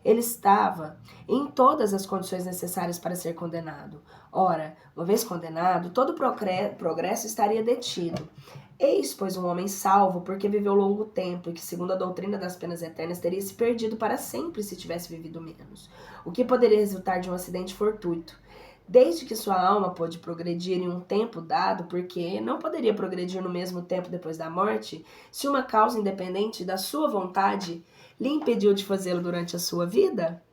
S1: Ele estava em todas as condições necessárias para ser condenado. Ora, uma vez condenado, todo progresso estaria detido. Eis, pois, um homem salvo porque viveu longo tempo e que, segundo a doutrina das penas eternas, teria se perdido para sempre se tivesse vivido menos. O que poderia resultar de um acidente fortuito? Desde que sua alma pôde progredir em um tempo dado, porque não poderia progredir no mesmo tempo depois da morte, se uma causa independente da sua vontade lhe impediu de fazê-lo durante a sua vida?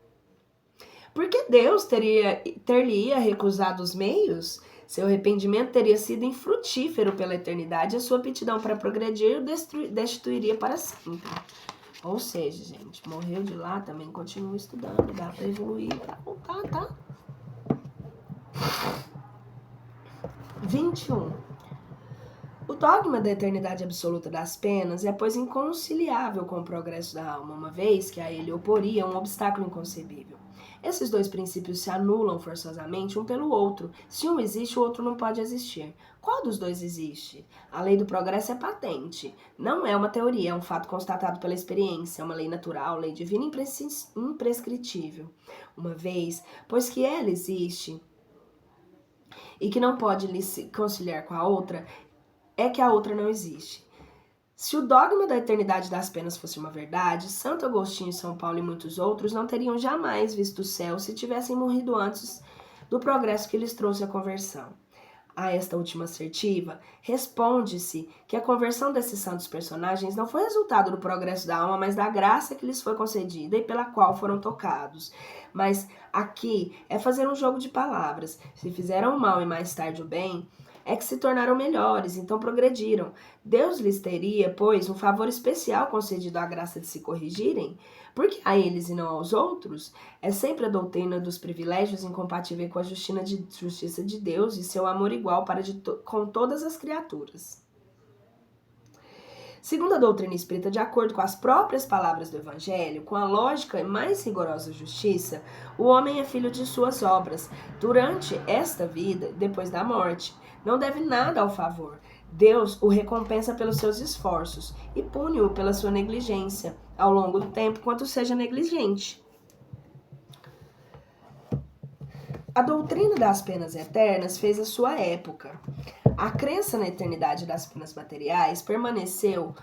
S1: Por que Deus ter-lhe-ia recusado os meios? Seu arrependimento teria sido infrutífero pela eternidade e a sua aptidão para progredir o destituiria para sempre. Ou seja, gente, morreu de lá, também continua estudando, dá para evoluir, para voltar, tá? 21. O dogma da eternidade absoluta das penas é, pois, inconciliável com o progresso da alma, uma vez que a ele oporia um obstáculo inconcebível. Esses dois princípios se anulam forçosamente um pelo outro. Se um existe, o outro não pode existir. Qual dos dois existe? A lei do progresso é patente. Não é uma teoria, é um fato constatado pela experiência, é uma lei natural, lei divina imprescritível. Uma vez, pois que ela existe e que não pode se conciliar com a outra, é que a outra não existe. Se o dogma da eternidade das penas fosse uma verdade, Santo Agostinho, São Paulo e muitos outros não teriam jamais visto o céu se tivessem morrido antes do progresso que lhes trouxe a conversão. A esta última assertiva, responde-se que a conversão desses santos personagens não foi resultado do progresso da alma, mas da graça que lhes foi concedida e pela qual foram tocados. Mas aqui é fazer um jogo de palavras. Se fizeram o mal e mais tarde o bem, é que se tornaram melhores, então progrediram. Deus lhes teria, pois, um favor especial concedido à graça de se corrigirem? Porque a eles e não aos outros? É sempre a doutrina dos privilégios incompatível com a justiça de Deus e seu amor igual para com todas as criaturas. Segundo a doutrina espírita, de acordo com as próprias palavras do Evangelho, com a lógica e mais rigorosa justiça, o homem é filho de suas obras, durante esta vida e depois da morte. Não deve nada ao favor. Deus o recompensa pelos seus esforços e pune-o pela sua negligência, ao longo do tempo, quanto seja negligente. A doutrina das penas eternas fez a sua época. A crença na eternidade das penas materiais permaneceu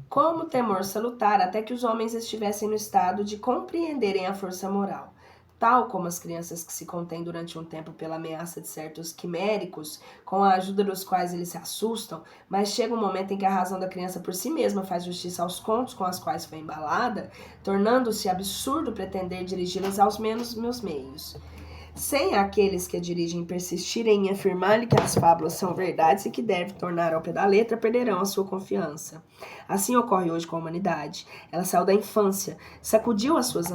S1: como temor salutar até que os homens estivessem no estado de compreenderem a força moral. Tal como as crianças que se contêm durante um tempo pela ameaça de certos quiméricos, com a ajuda dos quais eles se assustam, mas chega um momento em que a razão da criança por si mesma faz justiça aos contos com os quais foi embalada, tornando-se absurdo pretender dirigi-las aos meus meios. Sem aqueles que a dirigem persistirem em afirmar-lhe que as fábulas são verdades e que deve tornar ao pé da letra, perderão a sua confiança. Assim ocorre hoje com a humanidade. Ela saiu da infância, sacudiu as suas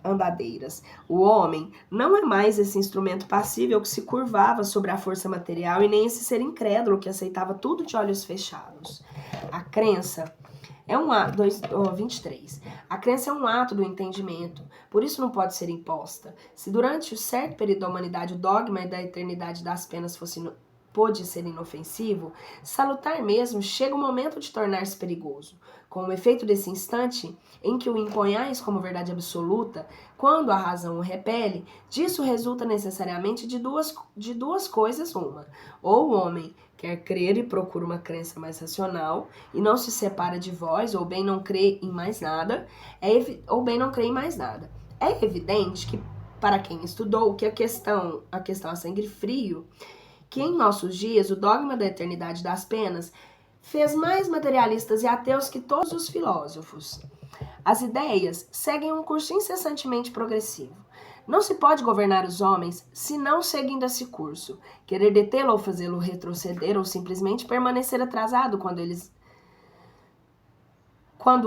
S1: andadeiras. O homem não é mais esse instrumento passível que se curvava sobre a força material e nem esse ser incrédulo que aceitava tudo de olhos fechados. A crença é um ato, 23. A crença é um ato do entendimento, por isso não pode ser imposta. Se durante o certo período da humanidade o dogma da eternidade das penas pôde ser inofensivo, salutar mesmo, chega o momento de tornar-se perigoso. Com o efeito desse instante, em que o imponhais como verdade absoluta, quando a razão o repele, disso resulta necessariamente de duas coisas uma. Ou o homem quer crer e procura uma crença mais racional, e não se separa de vós, ou bem não crê em mais nada, ou bem não crê em mais nada. É evidente que, para quem estudou, que a questão a sangue frio, que em nossos dias o dogma da eternidade das penas fez mais materialistas e ateus que todos os filósofos. As ideias seguem um curso incessantemente progressivo. Não se pode governar os homens senão seguindo esse curso. Querer detê-lo ou fazê-lo retroceder ou simplesmente permanecer atrasado quando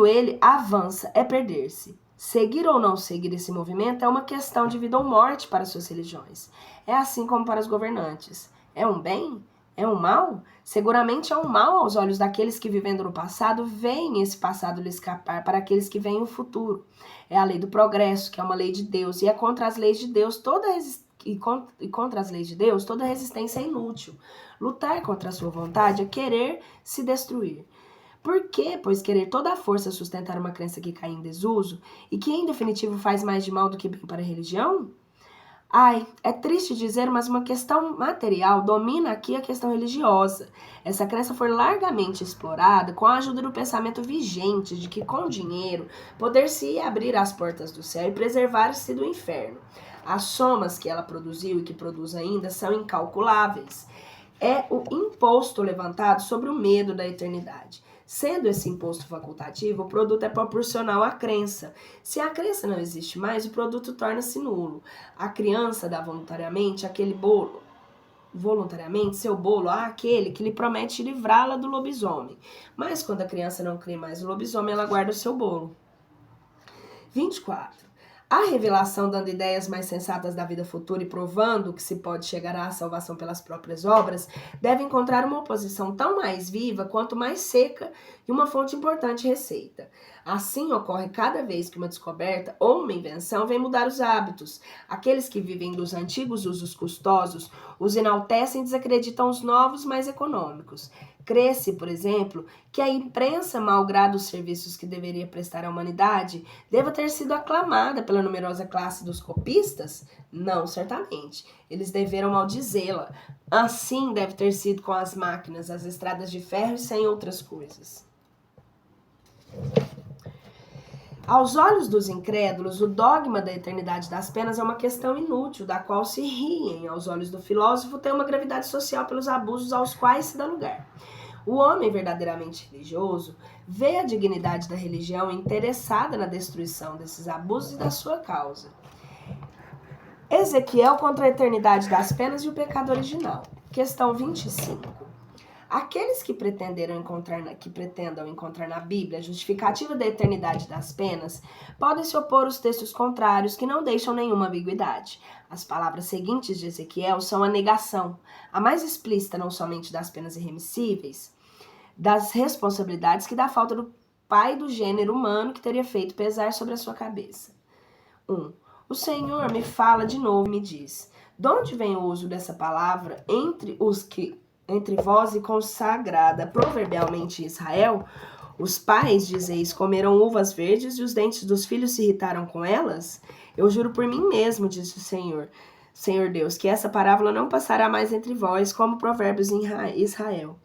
S1: ele avança é perder-se. Seguir ou não seguir esse movimento é uma questão de vida ou morte para suas religiões. É assim como para os governantes. É um bem? É um mal? Seguramente é um mal aos olhos daqueles que, vivendo no passado, veem esse passado lhe escapar para aqueles que veem o futuro. É a lei do progresso, que é uma lei de Deus, e é contra as leis de Deus contra as leis de Deus toda resistência é inútil. Lutar contra a sua vontade é querer se destruir. Por quê? Pois querer toda a força sustentar uma crença que cai em desuso e que, em definitivo, faz mais de mal do que bem para a religião? Ai, é triste dizer, mas uma questão material domina aqui a questão religiosa. Essa crença foi largamente explorada com a ajuda do pensamento vigente de que com dinheiro poder-se abrir as portas do céu e preservar-se do inferno. As somas que ela produziu e que produz ainda são incalculáveis. É o imposto levantado sobre o medo da eternidade. Sendo esse imposto facultativo, o produto é proporcional à crença. Se a crença não existe mais, o produto torna-se nulo. A criança dá voluntariamente seu bolo àquele que lhe promete livrá-la do lobisomem. Mas quando a criança não crê mais no lobisomem, ela guarda o seu bolo. 24. A revelação dando ideias mais sensatas da vida futura e provando que se pode chegar à salvação pelas próprias obras, deve encontrar uma oposição tão mais viva quanto mais seca e uma fonte importante receita. Assim ocorre cada vez que uma descoberta ou uma invenção vem mudar os hábitos. Aqueles que vivem dos antigos usos custosos os enaltecem e desacreditam os novos mais econômicos. Crê-se, por exemplo, que a imprensa, malgrado os serviços que deveria prestar à humanidade, deva ter sido aclamada pela numerosa classe dos copistas? Não, certamente. Eles deveram maldizê-la. Assim deve ter sido com as máquinas, as estradas de ferro e sem outras coisas. Aos olhos dos incrédulos, o dogma da eternidade das penas é uma questão inútil, da qual se riem. Aos olhos do filósofo, tem uma gravidade social pelos abusos aos quais se dá lugar. O homem verdadeiramente religioso vê a dignidade da religião interessada na destruição desses abusos e da sua causa. Ezequiel contra a eternidade das penas e o pecado original. Questão 25. Aqueles que pretendam encontrar na Bíblia a justificativa da eternidade das penas podem se opor aos textos contrários que não deixam nenhuma ambiguidade. As palavras seguintes de Ezequiel são a negação, a mais explícita não somente das penas irremissíveis, das responsabilidades que da falta do pai do gênero humano que teria feito pesar sobre a sua cabeça. 1. O Senhor me fala de novo e me diz: de onde vem o uso dessa palavra entre vós e consagrada proverbialmente Israel? Os pais, dizeis, comeram uvas verdes e os dentes dos filhos se irritaram com elas? Eu juro por mim mesmo, disse o Senhor Deus, que essa parábola não passará mais entre vós, como provérbios em Israel.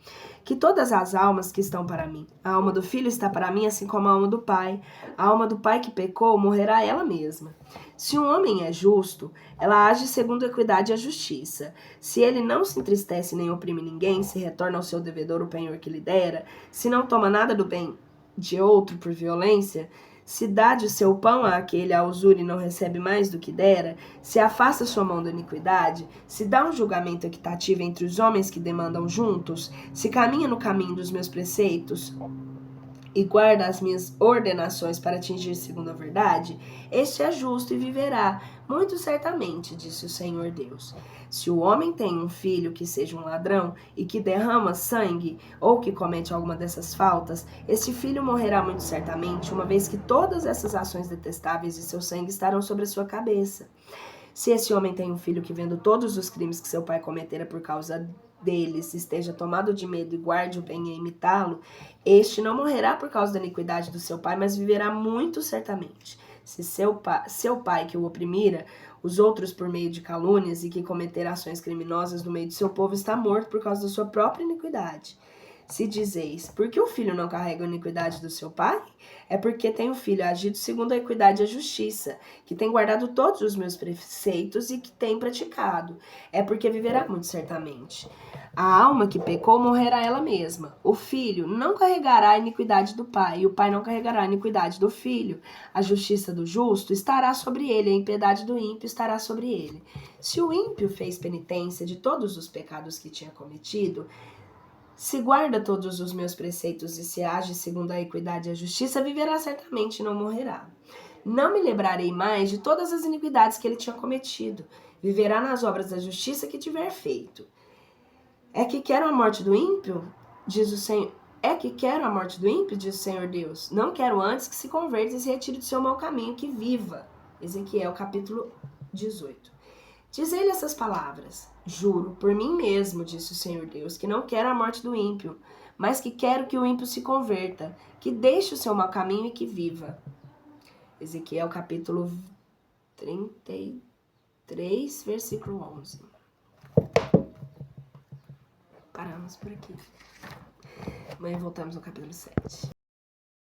S1: Que todas as almas que estão para mim, a alma do filho está para mim, assim como a alma do pai. A alma do pai que pecou morrerá ela mesma. Se um homem é justo, ela age segundo a equidade e a justiça. Se ele não se entristece nem oprime ninguém, se retorna ao seu devedor o penhor que lhe dera, se não toma nada do bem de outro por violência, se dá de seu pão àquele a usura e não recebe mais do que dera, se afasta sua mão da iniquidade, se dá um julgamento equitativo entre os homens que demandam juntos, se caminha no caminho dos meus preceitos e guarda as minhas ordenações para atingir segundo a verdade, este é justo e viverá, muito certamente, disse o Senhor Deus. Se o homem tem um filho que seja um ladrão e que derrama sangue ou que comete alguma dessas faltas, este filho morrerá muito certamente, uma vez que todas essas ações detestáveis de seu sangue estarão sobre a sua cabeça. Se esse homem tem um filho que, vendo todos os crimes que seu pai cometera por causa deles, esteja tomado de medo e guarde o bem a imitá-lo, este não morrerá por causa da iniquidade do seu pai, mas viverá muito certamente. Se seu pai que o oprimira, os outros por meio de calúnias e que cometer ações criminosas no meio de seu povo, está morto por causa da sua própria iniquidade. Se dizeis, por que o filho não carrega a iniquidade do seu pai? É porque tem o filho agido segundo a equidade e a justiça, que tem guardado todos os meus preceitos e que tem praticado. É porque viverá muito certamente. A alma que pecou morrerá ela mesma. O filho não carregará a iniquidade do pai, e o pai não carregará a iniquidade do filho. A justiça do justo estará sobre ele, a impiedade do ímpio estará sobre ele. Se o ímpio fez penitência de todos os pecados que tinha cometido, se guarda todos os meus preceitos e se age segundo a equidade e a justiça, viverá certamente e não morrerá. Não me lembrarei mais de todas as iniquidades que ele tinha cometido. Viverá nas obras da justiça que tiver feito. É que quero a morte do ímpio? Diz o Senhor. É que quero a morte do ímpio? Diz o Senhor Deus. Não quero antes que se converta e se retire do seu mau caminho, que viva. Ezequiel, capítulo 18. Diz ele essas palavras: juro por mim mesmo, disse o Senhor Deus, que não quero a morte do ímpio, mas que quero que o ímpio se converta, que deixe o seu mau caminho e que viva. Ezequiel capítulo 33, versículo 11. Paramos por aqui. Amanhã voltamos ao capítulo 7.